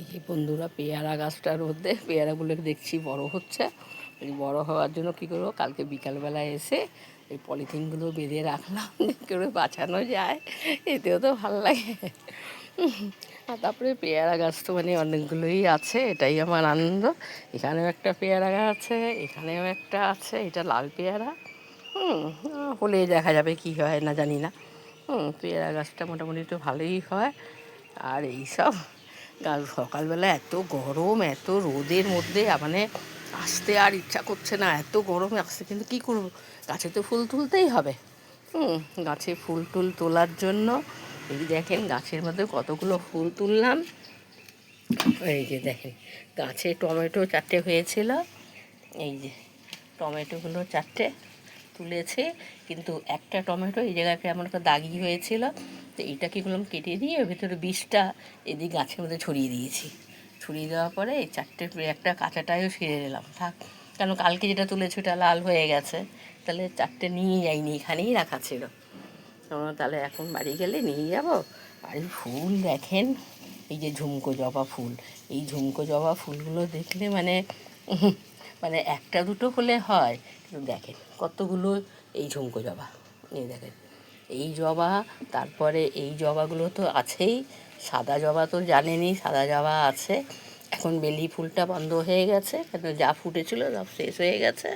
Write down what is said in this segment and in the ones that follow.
এই বন্ধুরা, পেয়ারা গাছটার মধ্যে পেয়ারাগুলো দেখছি বড় হচ্ছে। এই বড় হওয়ার জন্য কী করবো, কালকে বিকালবেলায় এসে এই পলিথিনগুলো বেঁধে রাখলাম করে বাঁচানো যায়, এতেও তো ভালো লাগে। আর তারপরে পেয়ারা গাছ তো মানে অনেকগুলোই আছে, এটাই আমার আনন্দ। এখানেও একটা পেয়ারা গাছ আছে, এখানেও একটা আছে, এটা লাল পেয়ারা। হলে দেখা যাবে কি হয় না জানি না। পেয়ারা গাছটা মোটামুটি তো ভালোই হয়। আর এইসব গাছ সকালবেলা এত গরম, এত রোদের মধ্যে মানে আসতে আর ইচ্ছা করছে না, এত গরমে আসতে, কিন্তু কী করবো, গাছে তো ফুল তুলতেই হবে। গাছে ফুল টুল তোলার জন্য এই দেখেন গাছের মধ্যে কতগুলো ফুল তুললাম। এই যে দেখেন, গাছে টমেটো 4টে হয়েছিল, এই যে টমেটোগুলো 4টে তুলেছে, কিন্তু একটা টমেটো এই জায়গায় কেমন একটা দাগি হয়েছিল, তো এইটা কী করলাম, কেটে দিয়ে ওর ভিতরে বীজটা এদিকে গাছের মধ্যে ছড়িয়ে দিয়েছি। ছড়িয়ে দেওয়ার পরে এই 4টে একটা কাঁচাটাও ছিঁড়ে নিলাম, থাক, কেন কালকে যেটা তুলেছি ওটা লাল হয়ে গেছে, তাহলে 4টে নিয়ে যাইনি, এখানেই রাখা ছিল। তাহলে এখন বাড়ি গেলে নিয়ে যাব। আর এই ফুল দেখেন, এই যে ঝুমকো জবা ফুল, এই ঝুমকো জবা ফুলগুলো দেখলে মানে মানে একটা দুটো হলে হয়, কিন্তু দেখেন কতগুলো এই ঝুমকো জবা, এই দেখেন এই জবা, তারপরে এই জবাগুলো তো আছেই, সাদা জবা তো জানেনই, সাদা জবা আছে। এখন বেলি ফুলটা বন্ধ হয়ে গেছে, কেন যা ফুটেছিল সব শেষ হয়ে গেছে।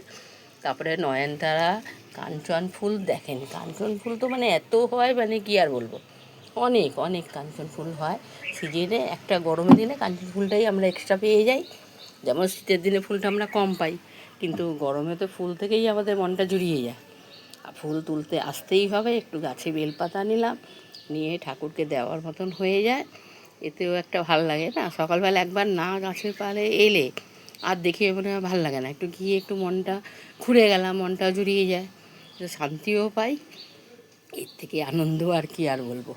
তারপরে নয়নতারা, কাঞ্চন ফুল, দেখেন কাঞ্চন ফুল তো মানে এত হয়, মানে কি আর বলবো, অনেক অনেক কাঞ্চন ফুল হয় সিজনে। একটা গরমের দিনে কাঞ্চন ফুলটাই আমরা এক্সট্রা পেয়ে যাই, যেমন শীতের দিনে ফুলটা আমরা কম পাই, কিন্তু গরমে তো ফুল থেকেই আমাদের মনটা জুড়িয়ে যায়। আর ফুল তুলতে আসতেই হবে, একটু গাছে বেলপাতা নিলাম, নিয়ে ঠাকুরকে দেওয়ার মতন হয়ে যায়, এতেও একটা ভাল লাগে না। সকালবেলা একবার না গাছের পাড়ে এলে আর দেখে মনে হয় ভাল লাগে না, একটু গিয়ে একটু মনটা ঘুরে গেলাম, মনটা জুড়িয়ে যায়, শান্তিও পাই, এর থেকে আনন্দ আর কি আর বলবো।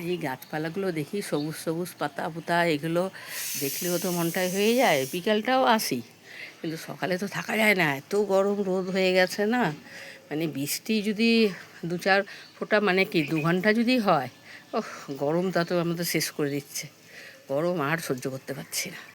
এই গাছপালাগুলো দেখি সবুজ সবুজ পাতা পুতা, এগুলো দেখলেও তো মনটাই হয়ে যায়। বিকালটাও আসি, কিন্তু সকালে তো থাকা যায় না, এত গরম রোদ হয়ে গেছে না, মানে বৃষ্টি যদি 2-4 ফোঁটা, মানে কি 2 ঘন্টা যদি হয়, গরমটা তো আমাদের শেষ করে দিচ্ছে, গরম আর সহ্য করতে পারছি না।